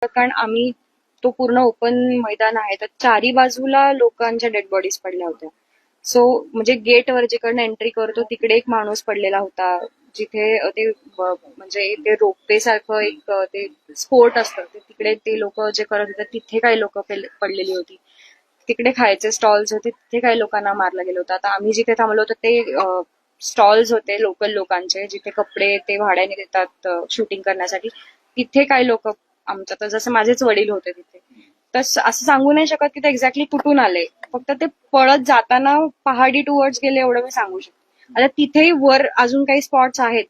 कारण आम्ही तो पूर्ण ओपन मैदान आहे तर चारी बाजूला लोकांच्या डेड बॉडीज पडल्या होत्या. सो म्हणजे गेटवर जिकडनं एंट्री करतो तिकडे एक माणूस पडलेला होता, जिथे ते म्हणजे ते रोपवे सारखं एक ते स्पोर्ट असतं ते तिकडे ते लोक जे करत होते तिथे काही लोक पडलेली होती. तिकडे खायचे स्टॉल्स होते तिथे काही लोकांना मारलं गेलं होतं. आता आम्ही जिथे थांबलो होतो ते स्टॉल्स होते लोकल लोकांचे, जिथे कपडे ते भाड्याने देतात शूटिंग करण्यासाठी. तिथे काही लोक आमच्या, तर जसं माझेच वडील होते तिथे, तर असं सांगू नाही शकत की ते एक्झॅक्टली कुठून आले. फक्त ते पळत जाताना पहाडी टुवर्ड्स गेले एवढं मी सांगू शकते. आता तिथेही वर अजून काही स्पॉट्स आहेत.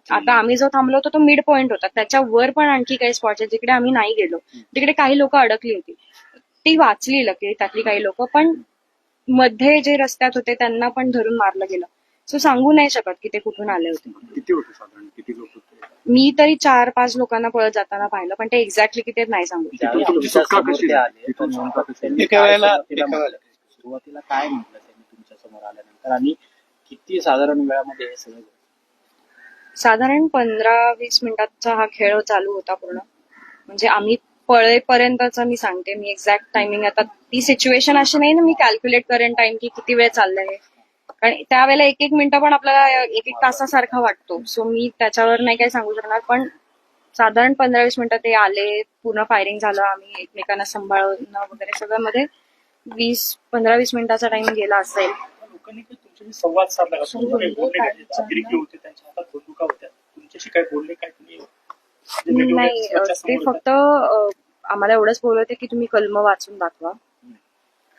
आता आम्ही जो थांबलो होतो तो मिड पॉइंट होता, त्याच्या वर पण आणखी काही स्पॉट्स आहेत जिकडे आम्ही नाही गेलो. तिकडे काही लोक अडकली होती, ती वाचली लकी त्यातली काही लोक, पण मध्ये जे रस्त्यात होते त्यांना पण धरून मारलं गेलं. सो सांगू नाही शकत की ते कुठून आले होते. किती होते साधारण, किती लोक होते? मी तरी 4-5 लोकांना पळत जाताना पाहिलं, पण ते एक्झॅक्टली किती आहेत नाही सांगू शकत. तुमची सुटका कशी झाली? सुरुवातीला काय म्हटलं त्यांनी तुमच्या समोर आल्यानंतर, आणि किती साधारण वेळामध्ये हे सगळं? साधारण 15-20 मिनिटाचा हा खेळ चालू होता पूर्ण. म्हणजे आम्ही पळेपर्यंतच मी सांगते, मी एक्झॅक्ट टायमिंग, आता ती सिच्युएशन अशी नाही ना मी कॅल्क्युलेट करेन टाइम की किती वेळ चाललंय, कारण त्यावेळेला एक मिनिटं पण आपल्याला एक तासासारखा वाटतो. सो मी त्याच्यावर नाही काही सांगू शकणार, पण साधारण 15-20 मिनिटं ते आले, पूर्ण फायरिंग झालं, आम्ही एकमेकांना सांभाळणं वगैरे सगळं मध्ये 15-20 मिनिटाचा टाइम गेला असेल. लोकांनी तुमच्याशी संवाद साधला का? काही बोलले का? अतिरेकी होते, त्यांच्या हातात बंदुका होत्या, तुमच्याशी काय बोलले काय? तुम्ही नाही, ते फक्त आम्हाला एवढंच बोलत होते की तुम्ही कलम वाचून दाखवा.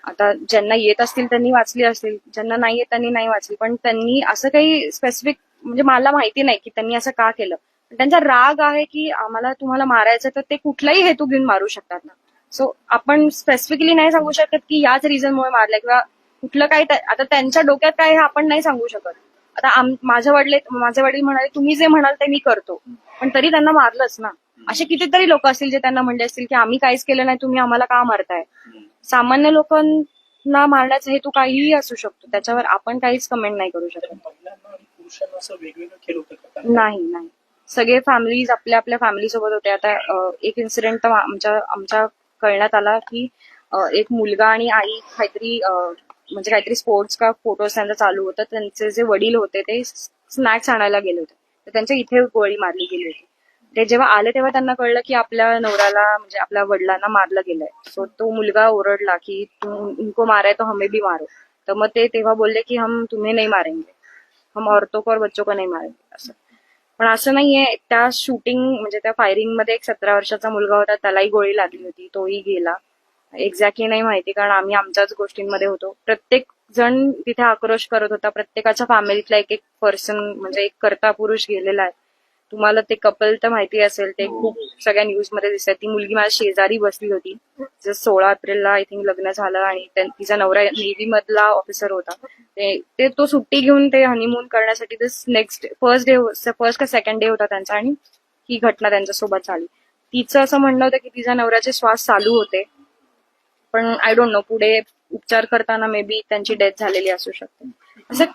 आता ज्यांना येत असतील त्यांनी वाचली असतील, ज्यांना नाही येत त्यांनी नाही वाचली, पण त्यांनी असं काही स्पेसिफिक, म्हणजे मला माहिती नाही की त्यांनी असं का केलं. त्यांचा राग आहे की आम्हाला तुम्हाला मारायचं तर ते कुठलाही हेतू घेऊन मारू शकतात ना. सो आपण स्पेसिफिकली नाही सांगू शकत की याच रिझनमुळे मारलंय किंवा कुठलं काय. आता त्यांच्या डोक्यात काय हे आपण नाही सांगू शकत. आता माझे वडील म्हणाले तुम्ही जे म्हणाल ते मी करतो, पण तरी त्यांना मारलंच ना. असे कितीतरी लोक असतील जे त्यांना म्हणले असतील की आम्ही काहीच केलं नाही, तुम्ही आम्हाला का मारताय. सामान्य लोकांना मारण्याचा हेतू काहीही असू शकतो, त्याच्यावर आपण काहीच कमेंट नाही करू शकत. महिलांना आणि पुरुषांना असं वेगवेगळं केलं होतं का? नाही, सगळे फॅमिलीज आपल्या आपल्या फॅमिली सोबत होते. आता एक इन्सिडेंट तर आमच्या कळण्यात आला की एक मुलगा आणि आई म्हणजे काहीतरी स्पोर्ट्स का फोटोज त्यांचा चालू होतं, त्यांचे जे वडील होते ते स्नॅक्स आणायला गेले होते, तर त्यांच्या इथे गोळी मारली गेली होती. ते जेव्हा आले तेव्हा त्यांना कळलं की आपल्या नवऱ्याला, म्हणजे आपल्या वडिलांना मारलं गेलंय. सो तो मुलगा ओरडला की इनको मारा है तो हमें भी मारो. तर मग ते तेव्हा बोलले की हम तुम्हें नहीं मारेंगे, हम औरतों को और बच्चों को नहीं मारेंगे असं. पण असं नाहीये. त्या शूटिंग म्हणजे त्या फायरिंग मध्ये एक 17 वर्षाचा मुलगा होता, त्यालाही गोळी लागली होती, तोही गेला. एक्झॅक्टली नाही माहिती, कारण आम्ही आमच्याच गोष्टींमध्ये होतो. प्रत्येक जण तिथे आक्रोश करत होता. प्रत्येकाच्या फॅमिलीतला एक पर्सन, म्हणजे एक कर्ता पुरुष गेलेला आहे. तुम्हाला ते कपल तर माहिती असेल, ते खूप सगळ्या न्यूज मध्ये दिसतात. ती मुलगी माझ्या शेजारी बसली होती. 16 एप्रिलला आय थिंक लग्न झालं आणि तिचा नवरा नेव्ही मधला ऑफिसर होता. तो सुट्टी घेऊन ते हनीमून करण्यासाठी फर्स्ट का सेकंड डे होता त्यांचा, आणि ही घटना त्यांच्यासोबत झाली. तिचं असं म्हणणं होतं की तिच्या नवऱ्याचे श्वास चालू होते, पण आय डोंट नो पुढे उपचार करताना मे बी त्यांची डेथ झालेली असू शकते. असं